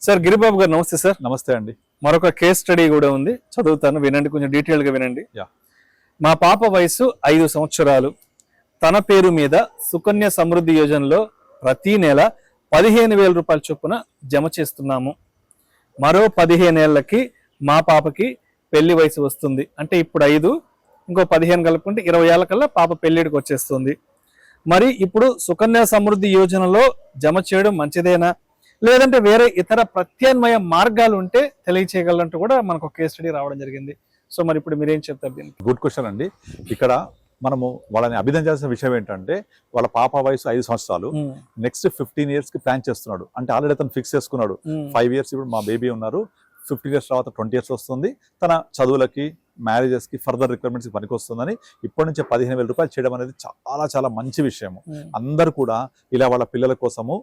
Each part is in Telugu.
సార్ గిరిబాబు గారు నమస్తే సార్. నమస్తే అండి. మరొక కేస్ స్టడీ కూడా ఉంది, చదువుతాను వినండి, కొంచెం డీటెయిల్ గా వినండి. యా. మా పాప వయసు 5 సంవత్సరాలు. తన పేరు మీద సుకన్య సమృద్ధి యోజనలో ప్రతి నెల 15,000 రూపాయల చొప్పున జమ చేస్తున్నాము. మరో 15 ఏళ్లకి మా పాపకి పెళ్లి వయసు వస్తుంది. అంటే ఇప్పుడు 5, ఇంకో 15 కలుపుకుంటే 20 ఏళ్ల కల్లా పాప పెళ్లిడికి వచ్చేస్తుంది. మరి ఇప్పుడు సుకన్య సమృద్ధి యోజనలో జమ చేయడం మంచిదేనా, లేదంటే వేరే ఇతర ప్రత్యామ్నాయ మార్గాలు ఉంటే తెలియచేయగలంటూ కూడా మనకు ఒక కేస్ స్టడీ రావడం జరిగింది. సో మరి ఇప్పుడు మీరేం చెప్తారు దీనికి? గుడ్ క్వశ్చన్ అండి. ఇక్కడ మనము వాళ్ళని అభినందించాల్సిన విషయం ఏంటంటే, వాళ్ళ పాప వయసు 5 సంవత్సరాలు, నెక్స్ట్ 15 years కి ప్లాన్ చేస్తున్నాడు. అంటే ఆల్రెడీ అతను ఫిక్స్ చేసుకున్నాడు. 5 years ఇప్పుడు మా బేబీ ఉన్నారు, 15 years తర్వాత 20 years వస్తుంది, తన చదువులకి మ్యారేజెస్ కి ఫర్దర్ రిక్వైర్మెంట్స్ కి పనికి వస్తుందని ఇప్పటి నుంచి 15,000 రూపాయలు చేయడం అనేది చాలా చాలా మంచి విషయము. అందరూ కూడా ఇలా వాళ్ళ పిల్లల కోసము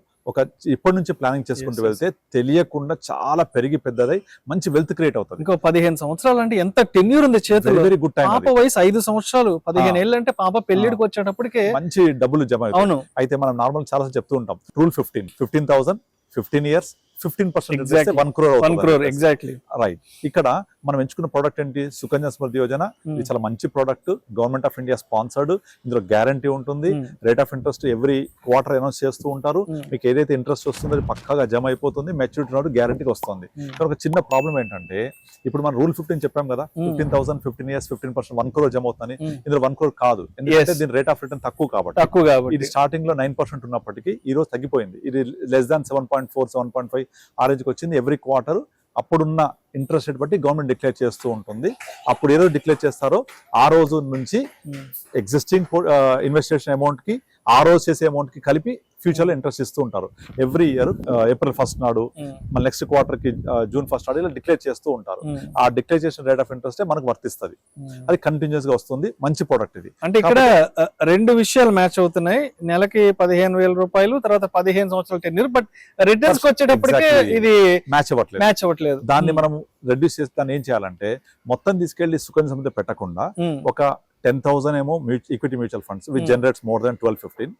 ఇప్పటి నుంచి ప్లానింగ్ చేసుకుంటూ వెళ్తే తెలియకుండా చాలా పెరిగి పెద్దదై మంచి వెల్త్ క్రియేట్ అవుతుంది. ఇంకో 15 సంవత్సరాలు అంటే ఎంత టెన్యూర్ ఉంది చేతిలో. Very good time. పాప వయసు 5 సంవత్సరాలు, 15 ఏళ్ళు అంటే పాప పెళ్లిడికి వచ్చేటప్పటికే మంచి డబ్బులు జమ. అవును. అయితే మనం నార్మల్ చాలా చెప్తూ ఉంటాం, rule 15,000 15 years 15% 1 crore. Exactly right. ఇక్కడ మనం ఎంచుకున్న ప్రోడక్ట్ ఏంటి? సుకన్య సమృద్ధి యోజన. ఇది చాలా మంచి product, government of India sponsored. ఇందులో గ్యారంటీ ఉంటుంది, rate of interest every quarter announce చేస్తూ ఉంటారు. మీకు ఏదైతే ఇంట్రెస్ట్ వస్తుందో అది పక్కాగా జమ అయిపోతుంది, మెచ్యూరిటీ నాడు గ్యారంటీకి వస్తుంది. ఒక చిన్న ప్రాబ్లం ఏంటంటే, ఇప్పుడు మనం రూల్ 15 చెప్పాం కదా, 15,000 15 years 15% 1 crore జమ అవుతుంది. ఇందులో 1 crore కాదు, ఎందుకంటే దీని రేట్ ఆఫ్ రిటర్న్ తక్కువ కాబట్టి. ఇది స్టార్టింగ్ లో 9% ఉన్నప్పటికీ ఈ రోజు తగ్గిపోయింది. ఇది లెస్ దాన్ 7.4 7.5 ఆ రేంజ్కి వచ్చింది. ఎవ్రీ క్వార్టర్ అప్పుడున్న ఇంట్రెస్ట్ రేట్ బట్టి గవర్నమెంట్ డిక్లేర్ చేస్తూ ఉంటుంది. అప్పుడు ఏ రోజు డిక్లేర్ చేస్తారో ఆ రోజు నుంచి ఎగ్జిస్టింగ్ ఇన్వెస్టిగేషన్ అమౌంట్ కి ఆ రోజు చేసే అమౌంట్ కి కలిపి ఫ్యూచర్ లో ఇంట్రెస్ట్ ఇస్తూ ఉంటారు. ఎవ్రీ ఇయర్ April 1st నాడు, మళ్ళీ నెక్స్ట్ క్వార్టర్ కి June 1st నాడు ఇలా డిక్లేర్ చేస్తూ ఉంటారు. ఆ డిక్లేర్ చేసిన రేట్ ఆఫ్ ఇంట్రెస్ట్ మనకు వర్తిస్తుంది. అది కంటిన్యూస్ గా వస్తుంది. మంచి ప్రోడక్ట్ ఇది. అంటే ఇక్కడ 2 విషయాలు మ్యాచ్ అవుతున్నాయి. నెలకి 15,000 రూపాయలు, తర్వాత 15 సంవత్సరాల టెన్యూర్, బట్ రిటర్న్స్ వచ్చేటప్పటికే ఇది మ్యాచ్ అవ్వట్లేదు. దాన్ని మనం రెడ్యూస్ చేసి దాన్ని ఏం చేయాలంటే, మొత్తం తీసుకెళ్లి సుకన్య సమృద్ధి పెట్టకుండా ఒక 10,000 ఏమో equity mutual funds which generates more than 12-15,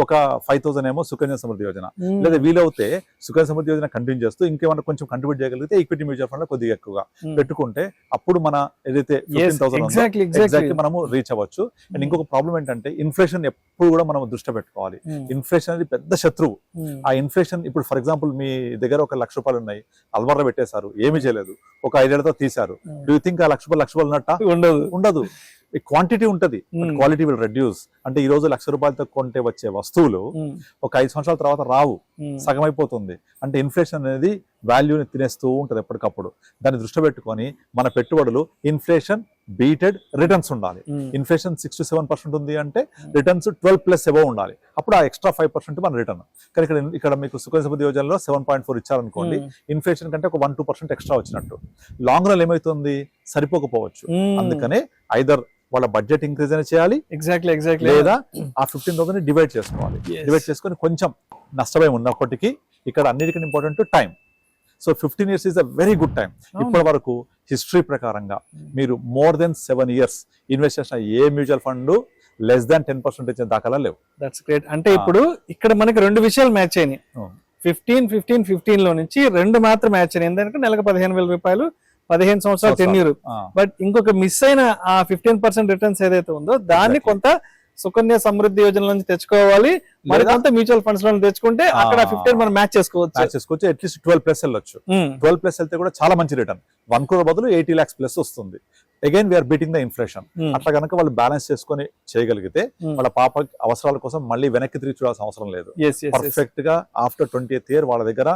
ఒక 5,000 ఏమో సుకన్య సమృద్ధి యోజన. లేదా వీలవుతే సుకన్య సమృద్ధి యోజన కంటిన్యూ చేస్తూ ఇంకేమన్నా కొంచెం కంట్రిబ్యూట్ చేయగలిగితే ఈక్విటీ మ్యూచువల్ ఫండ్ కొద్దిగా ఎక్కువగా పెట్టుకుంటే అప్పుడు మన ఏదైతే 15,000 మనము రీచ్ అవ్వచ్చు. అండ్ ఇంకొక ప్రాబ్లం ఏంటంటే, ఇన్ఫ్లేషన్ ఎప్పుడు కూడా మనం దృష్టి పెట్టుకోవాలి. ఇన్ఫ్లేషన్ అనేది పెద్ద శత్రువు. ఆ ఇన్ఫ్లేషన్ ఇప్పుడు ఫర్ ఎగ్జాంపుల్ మీ దగ్గర ఒక 1,00,000 రూపాయలు ఉన్నాయి, అల్మార్లో పెట్టేశారు, ఏమీ చేయలేదు, ఒక 5 ఏళ్లతో తీశారు. డూ యూ థింక్ ఆ 1,00,000 రూపాయలు ఉన్నట్ట? ఉండదు. క్వాంటిటీ ఉంటది, క్వాలిటీ విల్ రెడ్యూస్. అంటే ఈ రోజు 1,00,000 రూపాయలతో కొంటే వచ్చే వస్తువులు ఒక 5 సంవత్సరాల తర్వాత రావు, సగం అయిపోతుంది. అంటే ఇన్ఫ్లేషన్ అనేది వాల్యూని తినేస్తూ ఉంటది ఎప్పటికప్పుడు. దాన్ని దృష్టి పెట్టుకొని మన పెట్టుబడులు ఇన్ఫ్లేషన్ బీటెడ్ రిటర్న్స్ ఉండాలి. ఇన్ఫ్లేషన్ 6 to 7% ఉంది అంటే రిటర్న్స్ 12+ అబౌవ్ ఉండాలి. అప్పుడు ఆ ఎక్స్ట్రా 5% మన రిటర్న్. కానీ ఇక్కడ మీకు సుకన్య సమృద్ధి యోజనలో 7.4 ఇచ్చారనుకోండి, ఇన్ఫ్లేషన్ కంటే ఒక 1-2% ఎక్స్ట్రా వచ్చినట్టు. లాంగ్ రన్ ఏమైతుంది, సరిపోకపోవచ్చు. అందుకనే ఐదర్ వాళ్ళ బడ్జెట్ ఇంక్రీజ్ అయినా చేయాలి, ఎగ్జాక్ట్లీ, లేదా ఆ 15,000 డివైడ్ చేసుకోవాలి. డివైడ్ చేసుకొని కొంచెం నష్టపోయి ఉన్నప్పటికీ ఇక్కడ అన్నిటికంటే important time. So 15 years is a very good time. ఇప్పటి వరకు హిస్టరీ ప్రకారంగా మీరు more than 7 years ఇన్వెస్ట్ చేసిన ఏ మ్యూచువల్ ఫండ్ less than 10% ఇచ్చిన దాఖలా లేవు. That's great. అంటే ఇప్పుడు ఇక్కడ మనకి 2 విషయాలు మ్యాచ్ అయినాయి. 15 లో నుంచి 2 మాత్రం మ్యాచ్ అయినాయి. ఎందుకంటే నెలకు 15,000 రూపాయలు, 15 సంవత్సరాలు టెన్యూర్. బట్ ఇంకొక మిస్ అయిన ఆ 15% రిటర్న్స్ ఏదైతే ఉందో దాన్ని కొంత సుకన్య సమృద్ధి యోజన నుంచి తెచ్చుకోవాలి, మరి కొంత మ్యూచువల్ ఫండ్స్ లో తెచ్చుకుంటే అక్కడ 15 మనం మ్యాచ్ చేసుకోవచ్చు. అట్లీస్ట్ 12+ వెళ్ళొచ్చు. 12+ వెళ్తే కూడా చాలా మంచి రిటర్న్. 1 crore బదులు 80 lakhs ప్లస్ వస్తుంది. Again we're beating the inflation. అట్లా కనుక వాళ్ళు బ్యాలెన్స్ చేసుకుని చేయగలిగితే వాళ్ళ పాప అవసరాల కోసం మళ్ళీ వెనక్కి తిరిగి చూడాల్సిన అవసరం లేదు. పర్ఫెక్ట్ గా ఆఫ్టర్ 20th year వాళ్ళ దగ్గర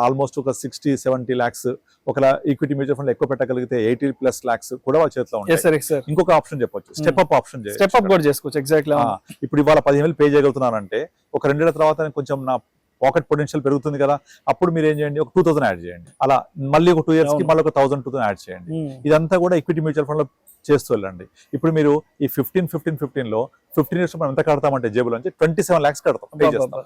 ఆల్మోస్ట్ ఒక 60-70 lakhs, ఒక ఈక్విటీ మ్యూచువల్ ఫండ్ ఎక్కువ పెట్టగలిగితే 80+ lakhs కూడా వాళ్ళ చేతిలో ఉంటాయి. ఇంకొక ఆప్షన్ చెప్పొచ్చు, స్టెప్ అప్ ఆప్షన్ చేసుకోవచ్చు. ఎగ్జాక్ట్లీ. ఇప్పుడు ఇవాళ 10,000 పే చేయగలుగుతున్నానంటే ఒక 2 ఏళ్ల తర్వాత కొంచెం నా పాకెట్ పొటెన్షియల్ పెరుగుతుంది కదా, అప్పుడు మీరు ఏం చేయండి, ఒక 2,000 యాడ్ చేయండి. అలా మళ్ళీ ఒక 2 years కి మళ్ళీ ఒక 1,000-2,000 యాడ్ చేయండి. ఇదంతా కూడా ఈక్విటీ మ్యూచువల్ ఫండ్ లో చేస్తూ వెళ్ళండి. ఇప్పుడు మీరు ఈ 15 లో 15 years మనం ఎంత కడతామంటే జేబులో నుంచి 27 lakhs కడతాం, పే చేస్తాం.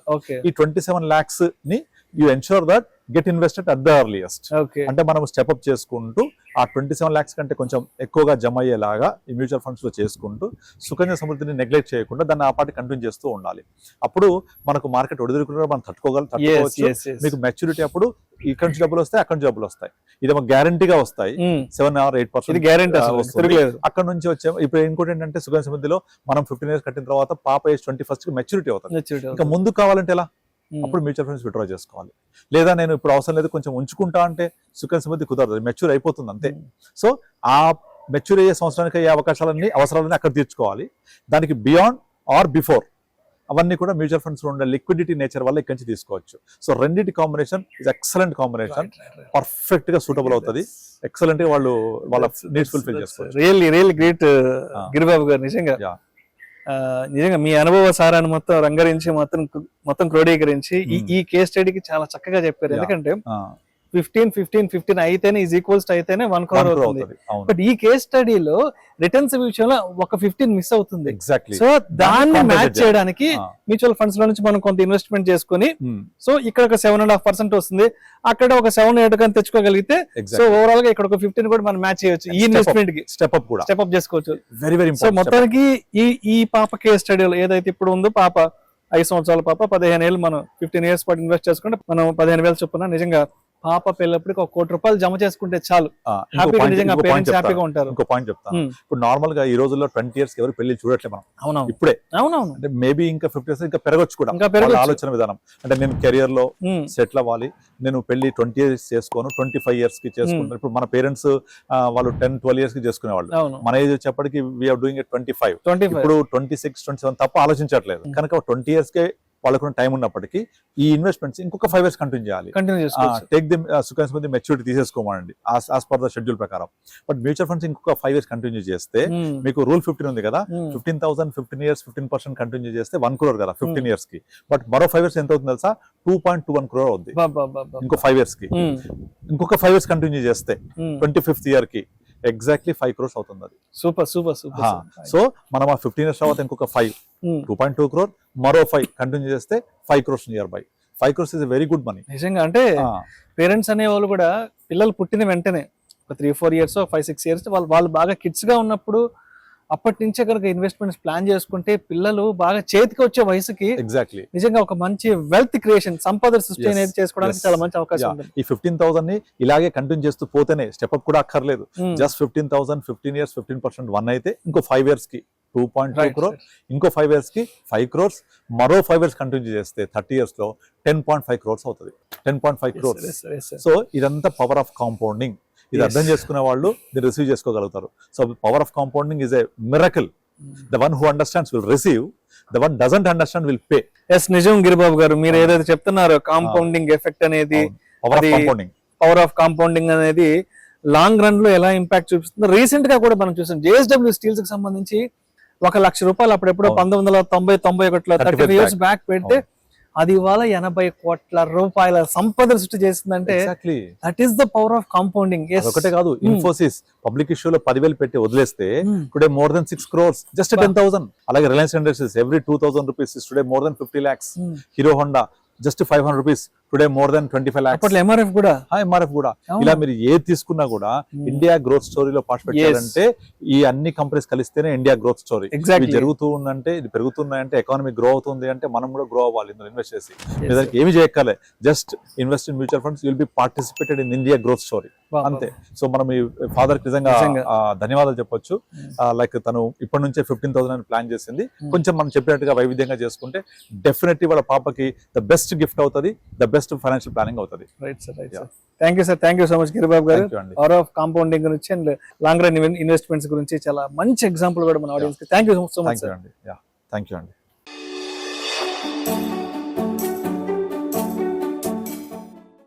ఈ 27 lakhs ని you ensure that get invested at the earliest. Okay. అంటే మనం స్టెప్ అప్ చేసుకుంటూ ఆ 27 lakhs కంటే కొంచెం ఎక్కువగా జమ అయ్యేలాగా ఈ మ్యూచువల్ ఫండ్స్ లో చేసుకుంటూ సుకన్య సమృద్ధిని నెగ్లెక్ట్ చేయకుండా దాన్ని ఆ పాటి కంటిన్యూ చేస్తూ ఉండాలి. అప్పుడు మనకు మార్కెట్ ఒడిదుడుకున్నా మనం తట్టుకోవచ్చు. మీకు మెచ్యూరిటీ అప్పుడు ఇక్కడ నుంచి డబ్బులు వస్తాయి, అక్కడ నుంచి డబ్బులు వస్తాయి. ఇదేమో గ్యారంటీగా వస్తాయి, 7 or 8% గ్యారంటీ. అక్కడ నుంచి వచ్చే ఇప్పుడు ఇంకోటి ఏంటంటే సుకన్య సమృద్ధిలో మనం 15 years కట్టిన తర్వాత పాప ఏజ్ 21st కి మెచ్యూరిటీ అవుతుంది. ఇంకా ముందు కావాలంటే ఎలా? అప్పుడు మ్యూచువల్ ఫండ్స్ విత్డ్రా చేసుకోవాలి. లేదా నేను ఇప్పుడు అవసరం లేదు కొంచెం ఉంచుకుంటా అంటే సుకన్య సమృద్ధి కుదరదు, మెచ్యూర్ అయిపోతుంది అంతే. సో ఆ మెచ్యూర్ అయ్యే సంవత్సరానికి అయ్యే అవసరాలన్నీ అక్కడ తీర్చుకోవాలి. దానికి బియాండ్ ఆర్ బిఫోర్ అవన్నీ కూడా మ్యూచువల్ ఫండ్స్ లో ఉండే లిక్విడిటీ నేచర్ వల్ల ఇక్కడి నుంచి తీసుకోవచ్చు. సో రెండింటి combination is excellent combination, perfect గా సూటబుల్ అవుతుంది. ఎక్సలెంట్ గా వాళ్ళు వాళ్ళ నీడ్స్ ఫుల్ఫిల్ చేసుకోవచ్చు. రియల్లీ గ్రేట్ గిరిబాబు గారు. నిజంగా మీ అనుభవ సారాన్ని మొత్తం రంగరించి మొత్తం క్రోడీకరించి ఈ కేస్ స్టడీకి చాలా చక్కగా చెప్పారు. ఎందుకంటే 15 అయితేనే ఈజ్ ఈక్వల్స్ అయితేనే 1 crore అవుతుంది. బట్ ఈ కేస్ స్టడీలో రిటర్న్స్ విషయంలో ఒక 15 మిస్ అవుతుంది. సో దాన్ని మ్యాచ్ చేయడానికి మ్యూచువల్ ఫండ్స్ లో నుంచి మనం కొంత ఇన్వెస్ట్మెంట్ చేసుకుని సో ఇక్కడ ఒక 7.5% వస్తుంది, అక్కడ ఒక 7-8 కానీ తెచ్చుకోగలిగితే సో ఓవరాల్ గా ఇక్కడ ఒక 15 కూడా మనం మ్యాచ్ చేయొచ్చు. ఈ ఇన్వెస్ట్మెంట్ కి స్టెప్ అప్ చేసుకోవచ్చు. వెరీ సో మొత్తానికి ఈ పాప కేస్ స్టడీలో ఏదైతే ఇప్పుడు ఉందో, పాప 5 సంవత్సరాల పాప 15 ఏళ్ళు మనం 15 years పాటు ఇన్వెస్ట్ చేసుకుంటే మనం 15,000 చొప్పున నిజంగా పాప పిల్లప్పటికి 1 కోటి రూపాయలు జమ చేసుకుంటే చాలు. హ్యాపీగా ఉంటారు. ఇంకో పాయింట్ చెప్తాను. ఇప్పుడు నార్మల్ గా ఈ రోజుల్లో 20 years ఎవరు పెళ్లి చూడట్లేదు మనం. అవునవును. ఇప్పుడే అవునవును. అంటే మేబీ ఇంకా 50 years ఇంకా పెరగొచ్చు కూడా ఆలోచన విధానం. అంటే నేను కెరియర్ లో సెటిల్ అవ్వాలి, నేను పెళ్లి 20 years చేసుకోను, 25 years కి చేసుకుంటాను. ఇప్పుడు మన పేరెంట్స్ వాళ్ళు 10-12 years కి చేసుకునేవాళ్ళు. మన ఏజ్ వచ్చేప్పటికి వీఆర్ డూయింగ్ 25. ఇప్పుడు 26, 27 తప్ప ఆలోచించట్లేదు. కనుక 20 years కే వాళ్ళకున్న టైం ఉన్నప్పటికీ ఈ ఇన్వెస్ట్మెంట్స్ ఇంకొక 5 years కంటిన్యూ చేయాలి. Take the Sukanya Samriddhi maturity తీసేసుకోమండి యాజ్ పర్ ద షెడ్యూల్ ప్రకారం. బట్ మ్యూచువల్ ఫండ్స్ ఇంకొక 5 years కంటిన్యూ చేస్తే మీకు రూల్ 15 ఉంది కదా, 15,000 15 years 15% కంటిన్యూ చేస్తే 1 crore కదా 15 years కి. బట్ మరో 5 years ఎంత అవుతుంది తెలుసా? 2.21 crore అవుతుంది ఇంకో 5 years కి. ఇంకొక 5 years కంటిన్యూ చేస్తే 25th year కి ఎగ్జాక్ట్లీ 5 crores అవుతుంది. అది సూపర్. సో మనం ఆ 15 years తర్వాత ఇంకొక 5 2.2 crore, మరో 5 కంటిన్యూ చేస్తే 5 crores near by. 5 crores is very good money. నిజంగా అంటే పేరెంట్స్ అనే వాళ్ళు కూడా పిల్లలు పుట్టిన వెంటనే ఒక 3-4 years 5-6 years వాళ్ళు బాగా కిడ్స్ గా ఉన్నప్పుడు అప్పటి నుంచే కనుక ఇన్వెస్ట్మెంట్స్ ప్లాన్ చేసుకుంటే పిల్లలు బాగా చేతికి వచ్చే వయసుకి ఎగ్జాక్ట్లీ నిజంగా ఒక మంచి వెల్త్ క్రియేషన్, సంపద సృష్టి అనేది చేసుకోవడానికి చాలా మంచి అవకాశం ఉంది. ఈ 15,000 ని ఇలాగే కంటిన్యూ చేస్తూ పోతేనే స్టెప్ అప్ కూడా అక్కర్లేదు. జస్ట్ 15,000 15 years 15% 1 అయితే ఇంకో 5 years కి 2.2 crore, ఇంకో 5 years కి 5 crores, మరో 5 years కంటిన్యూ చేస్తే 30 years లో 10.5 crores అవుతుంది. 10.5 crores. సో ఇదంతా పవర్ ఆఫ్ కాంపౌండింగ్. ఇది అర్థం చేసుకునే వాళ్ళు దీన్ని రిసీవ్ చేసుకోగలుగుతారు. So power of compounding is a miracle. The one who understands will receive, the one doesn't understand will pay. నిజం గిరిబాబు గారు, మీరు ఏదైతే చెప్తున్నారో కాంపౌండింగ్ ఎఫెక్ట్ అనేది, పవర్ ఆఫ్ కాంపౌండింగ్ అనేది లాంగ్ రన్ లో ఎలా ఇంపాక్ట్ చూపిస్తుందో రీసెంట్ గా కూడా మనం చూసాం. JSW స్టీల్స్ కి సంబంధించి 1 లక్ష రూపాయలు అప్పుడెప్పుడో 1990-91 30 years బ్యాక్ పెడితే అది ఇవాళ 80 కోట్ల రూపాయల సంపద సృష్టి చేస్తుందంటే that is the power of compounding. ఒకటే కాదు, ఇన్ఫోసిస్ పబ్లిక్ ఇష్యూలో 10,000 పెట్టి వదిలేస్తే today more than 6 crores, just 10,000. అలాగే Reliance industries every 2,000 rupees today more than 50 lakhs. Hero Honda just 500 rupees today more than 25 lakhs. MRF కూడా ఇలా మీరు ఏది తీసుకున్నా కూడా ఇండియా గ్రోత్ స్టోరీలో పార్టిసిపేట్ చేయాలంటే ఈ అన్ని కంపెనీస్ కలిస్తేనే ఇండియా గ్రోత్ స్టోరీ. ఇది జరుగుతూ ఉందంటే, ఇది పెరుగుతున్నాయంటే, ఎకానమీ గ్రో అవుతుంది అంటే మనం కూడా గ్రో అవ్వాలి. ఇందులో ఇన్వెస్ట్ చేసి దానికి ఏమి చేయక్కర్లే, just invest in mutual funds, you'll be participated in India growth story అంతే. సో మనం ఈ ఫాదర్ కి నిజంగా ధన్యవాదాలు చెప్పొచ్చు. లైక్ తను ఇప్పటి నుంచే 15,000 అని ప్లాన్ చేసింది. కొంచెం మనం చెప్పినట్టుగా వైవిధ్యంగా చేసుకుంటే డెఫినెట్లీ వాళ్ళ పాపకి ద బెస్ట్ గిఫ్ట్ అవుతుంది, ద బెస్ట్ ఫైనాన్షియల్ ప్లానింగ్ అవుతుంది. Right sir. Thank you sir. Thank you so much Giribabu గారు. పవర్ ఆఫ్ కాంపౌండింగ్ గురించి అండ్ లాంగ్ రన్ ఇన్వెస్ట్మెంట్స్ గురించి చాలా మంచి ఎగ్జాంపుల్ కూడా మన ఆడియన్స్ కి. Thank you so much. Thank you అండి.